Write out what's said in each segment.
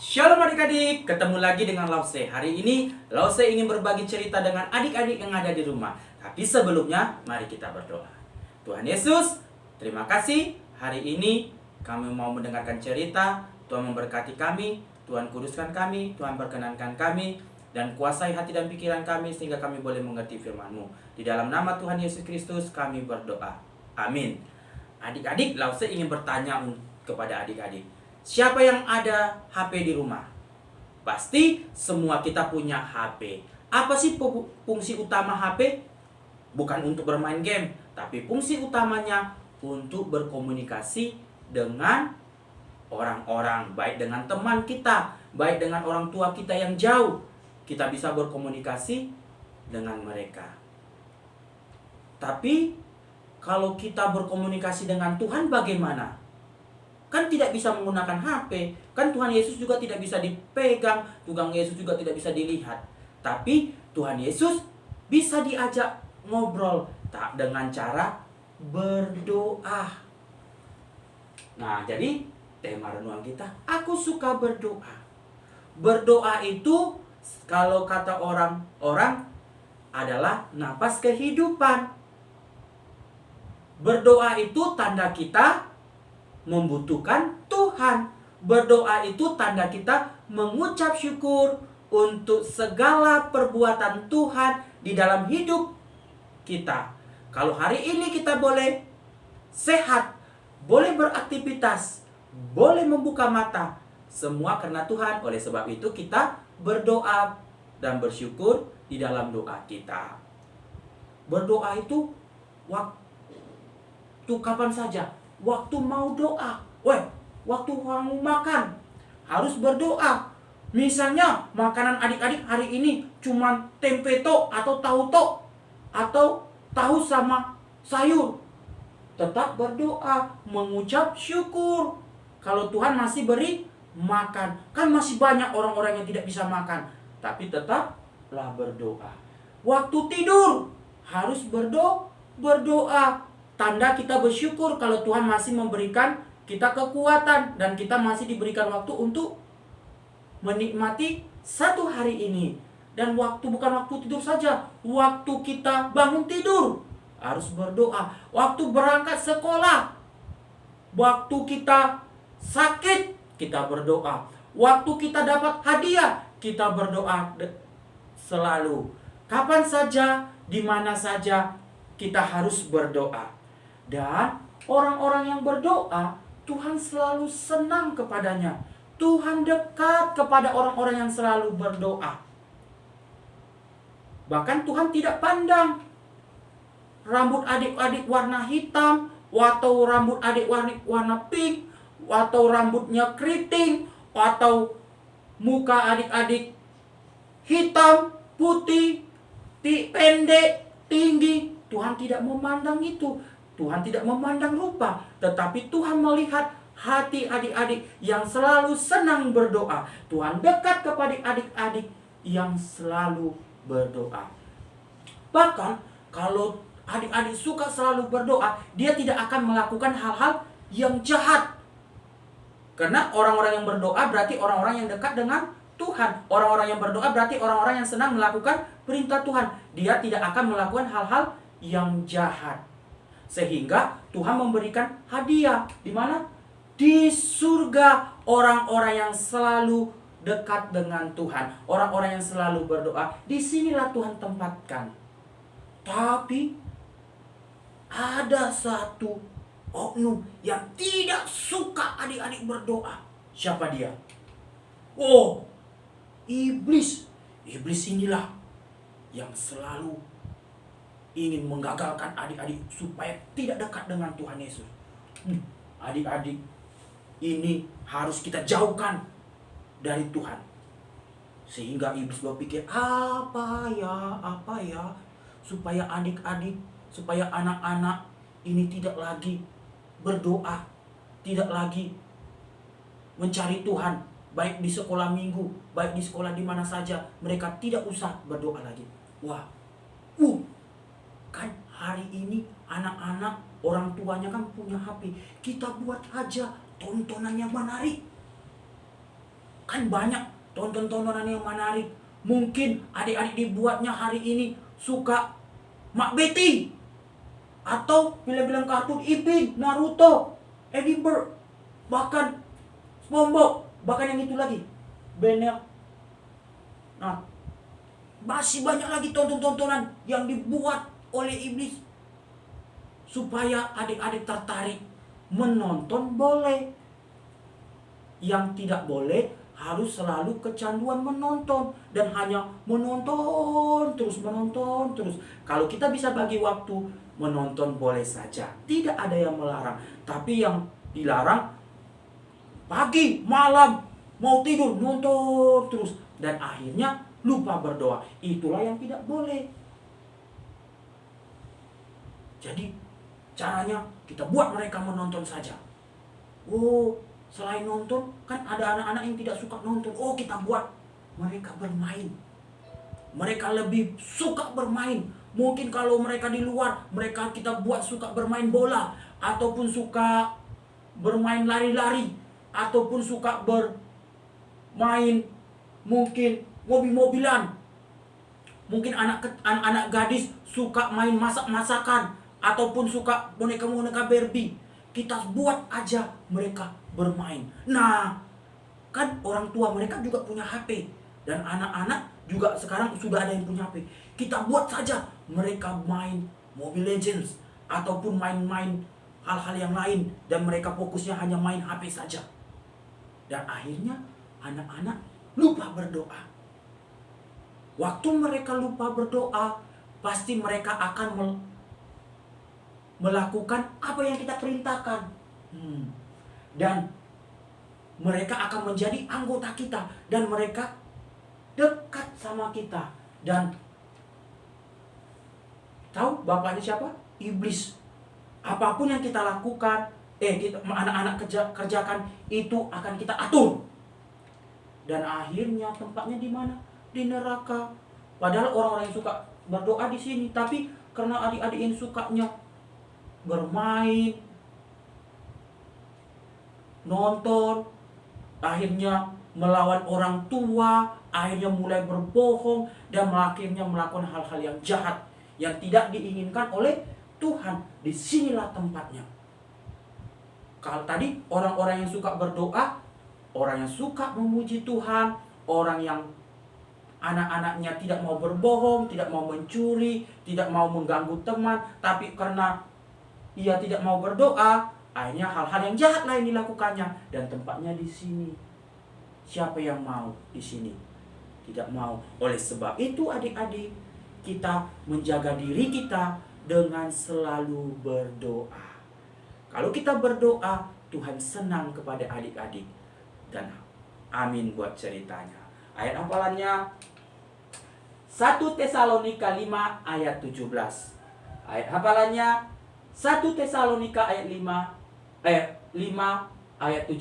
Shalom adik-adik, ketemu lagi dengan Lause. Hari ini Lause ingin berbagi cerita dengan adik-adik yang ada di rumah. Tapi sebelumnya, mari kita berdoa. Tuhan Yesus, terima kasih. Hari ini kami mau mendengarkan cerita. Tuhan memberkati kami, Tuhan kuduskan kami, Tuhan perkenankan kami, dan kuasai hati dan pikiran kami sehingga kami boleh mengerti firman-Mu. Di dalam nama Tuhan Yesus Kristus kami berdoa. Amin. Adik-adik, Lause ingin bertanya kepada adik-adik. Siapa yang ada HP di rumah? Pasti semua kita punya HP. Apa sih fungsi utama HP? Bukan untuk bermain game, tapi fungsi utamanya untuk berkomunikasi dengan orang-orang, baik dengan teman kita, baik dengan orang tua kita yang jauh. Kita bisa berkomunikasi dengan mereka. Tapi kalau kita berkomunikasi dengan Tuhan bagaimana? Kan tidak bisa menggunakan HP. Kan Tuhan Yesus juga tidak bisa dipegang. Tuhan Yesus juga tidak bisa dilihat. Tapi Tuhan Yesus bisa diajak ngobrol dengan cara berdoa. Nah, jadi tema renungan kita, aku suka berdoa. Berdoa itu kalau kata orang-orang adalah napas kehidupan. Berdoa itu tanda kita membutuhkan Tuhan. Berdoa itu tanda kita mengucap syukur untuk segala perbuatan Tuhan di dalam hidup kita. Kalau hari ini kita boleh sehat, boleh beraktivitas, boleh membuka mata, semua karena Tuhan. Oleh sebab itu kita berdoa dan bersyukur di dalam doa kita. Berdoa itu waktu kapan saja. Waktu mau doa, waktu kamu makan harus berdoa. Misalnya makanan adik-adik hari ini cuma tempe tok atau tahu tok atau tahu sama sayur, tetap berdoa, mengucap syukur. Kalau Tuhan masih beri makan, kan masih banyak orang-orang yang tidak bisa makan, tapi tetaplah berdoa. Waktu tidur harus berdoa. Tanda kita bersyukur kalau Tuhan masih memberikan kita kekuatan dan kita masih diberikan waktu untuk menikmati satu hari ini. Dan waktu bukan waktu tidur saja, waktu kita bangun tidur harus berdoa. Waktu berangkat sekolah, waktu kita sakit, kita berdoa. Waktu kita dapat hadiah, kita berdoa selalu. Kapan saja, di mana saja, kita harus berdoa. Dan orang-orang yang berdoa, Tuhan selalu senang kepadanya. Tuhan dekat kepada orang-orang yang selalu berdoa. Bahkan Tuhan tidak pandang rambut adik-adik warna hitam, atau rambut adik warna pink, atau rambutnya keriting, atau muka adik-adik hitam, putih, pendek, tinggi. Tuhan tidak memandang itu. Tuhan tidak memandang rupa, tetapi Tuhan melihat hati adik-adik yang selalu senang berdoa. Tuhan dekat kepada adik-adik yang selalu berdoa. Bahkan kalau adik-adik suka selalu berdoa, dia tidak akan melakukan hal-hal yang jahat. Karena orang-orang yang berdoa berarti orang-orang yang dekat dengan Tuhan. Orang-orang yang berdoa berarti orang-orang yang senang melakukan perintah Tuhan. Dia tidak akan melakukan hal-hal yang jahat. Sehingga Tuhan memberikan hadiah. Di mana? Di surga. Orang-orang yang selalu dekat dengan Tuhan, orang-orang yang selalu berdoa, disinilah Tuhan tempatkan. Tapi ada satu oknum yang tidak suka adik-adik berdoa. Siapa dia? Oh, iblis. Iblis inilah yang selalu ingin menggagalkan adik-adik supaya tidak dekat dengan Tuhan Yesus. Adik-adik ini harus kita jauhkan dari Tuhan. Sehingga iblis berpikir, apa ya supaya adik-adik, supaya anak-anak ini tidak lagi berdoa, tidak lagi mencari Tuhan, baik di sekolah minggu, baik di sekolah di mana saja, mereka tidak usah berdoa lagi. Kan hari ini anak-anak, orang tuanya kan punya HP. Kita buat aja tontonan yang menarik. Kan banyak tontonan yang menarik. Mungkin adik-adik dibuatnya hari ini suka Mak Betty, atau film-film kartun Ipin, Naruto, Eddie Bird, bahkan SpongeBob, bahkan yang itu lagi, banyak. Nah, masih banyak lagi tontonan yang dibuat oleh iblis supaya adik-adik tertarik menonton. Boleh, yang tidak boleh harus selalu kecanduan menonton dan hanya menonton terus. Kalau kita bisa bagi waktu menonton, boleh saja, tidak ada yang melarang. Tapi yang dilarang pagi, malam, mau tidur nonton terus, dan akhirnya lupa berdoa. Itulah yang tidak boleh. Jadi caranya kita buat mereka menonton saja. Oh, selain nonton, kan ada anak-anak yang tidak suka nonton. Oh, kita buat mereka bermain. Mereka lebih suka bermain. Mungkin kalau mereka di luar, kita buat suka bermain bola, ataupun suka bermain lari-lari, ataupun suka bermain mungkin mobil-mobilan. Mungkin anak gadis suka main masak-masakan, ataupun suka boneka-boneka Barbie. Kita buat aja mereka bermain. Nah, kan orang tua mereka juga punya HP, dan anak-anak juga sekarang sudah ada yang punya HP. Kita buat saja mereka main Mobile Legends, ataupun main-main hal-hal yang lain, dan mereka fokusnya hanya main HP saja. Dan akhirnya anak-anak lupa berdoa. Waktu mereka lupa berdoa, pasti mereka akan melakukan apa yang kita perintahkan. Dan mereka akan menjadi anggota kita, dan mereka dekat sama kita. Dan tahu bapaknya siapa? Iblis. Apapun yang kita lakukan, anak-anak kerjakan, itu akan kita atur. Dan akhirnya tempatnya di mana? Di neraka. Padahal orang-orang yang suka berdoa di sini, tapi karena adik-adik ini sukanya bermain, nonton, akhirnya melawan orang tua, akhirnya mulai berbohong, dan akhirnya melakukan hal-hal yang jahat yang tidak diinginkan oleh Tuhan. Disinilah tempatnya. Kalau tadi orang-orang yang suka berdoa, orang yang suka memuji Tuhan, orang yang anak-anaknya tidak mau berbohong, tidak mau mencuri, tidak mau mengganggu teman, tapi karena ia tidak mau berdoa, akhirnya hal-hal yang jahat lain dilakukannya, dan tempatnya di sini. Siapa yang mau di sini? Tidak mau. Oleh sebab itu adik-adik, kita menjaga diri kita dengan selalu berdoa. Kalau kita berdoa, Tuhan senang kepada adik-adik. Dan amin buat ceritanya. Ayat hafalannya 1 Tesalonika 5 ayat 17. Ayat hafalannya 1 Tesalonika ayat 5 ayat 17.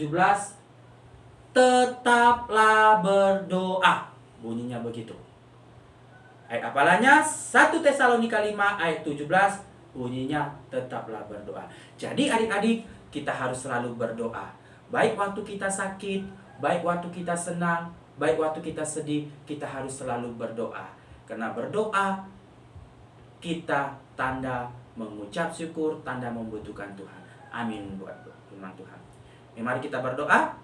Tetaplah berdoa. Bunyinya begitu. Ayat hafalannya 1 Tesalonika 5 ayat 17. Bunyinya tetaplah berdoa. Jadi adik-adik, kita harus selalu berdoa. Baik waktu kita sakit, baik waktu kita senang, baik waktu kita sedih, kita harus selalu berdoa. Karena berdoa, kita tanda mengucap syukur, tanda membutuhkan Tuhan. Amin buat firman Tuhan. Mari kita berdoa.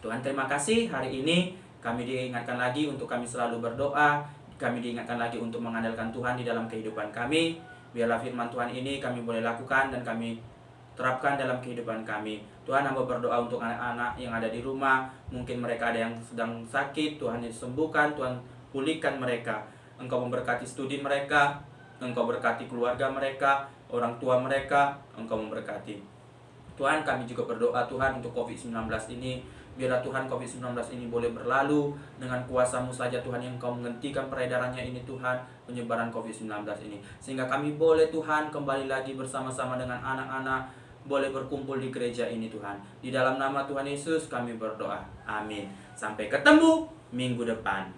Tuhan, terima kasih hari ini kami diingatkan lagi untuk kami selalu berdoa. Kami diingatkan lagi untuk mengandalkan Tuhan di dalam kehidupan kami. Biarlah firman Tuhan ini kami boleh lakukan dan kami terapkan dalam kehidupan kami. Tuhan, hamba berdoa untuk anak-anak yang ada di rumah. Mungkin mereka ada yang sedang sakit, Tuhan sembuhkan, Tuhan pulihkan mereka. Engkau memberkati studi mereka, Engkau berkati keluarga mereka, orang tua mereka, Engkau memberkati. Tuhan, kami juga berdoa Tuhan untuk COVID-19 ini. Biarlah Tuhan COVID-19 ini boleh berlalu dengan kuasa-Mu saja Tuhan, yang Engkau menghentikan peredarannya ini Tuhan, penyebaran COVID-19 ini. Sehingga kami boleh Tuhan kembali lagi bersama-sama dengan anak-anak, boleh berkumpul di gereja ini Tuhan. Di dalam nama Tuhan Yesus kami berdoa. Amin. Sampai ketemu minggu depan.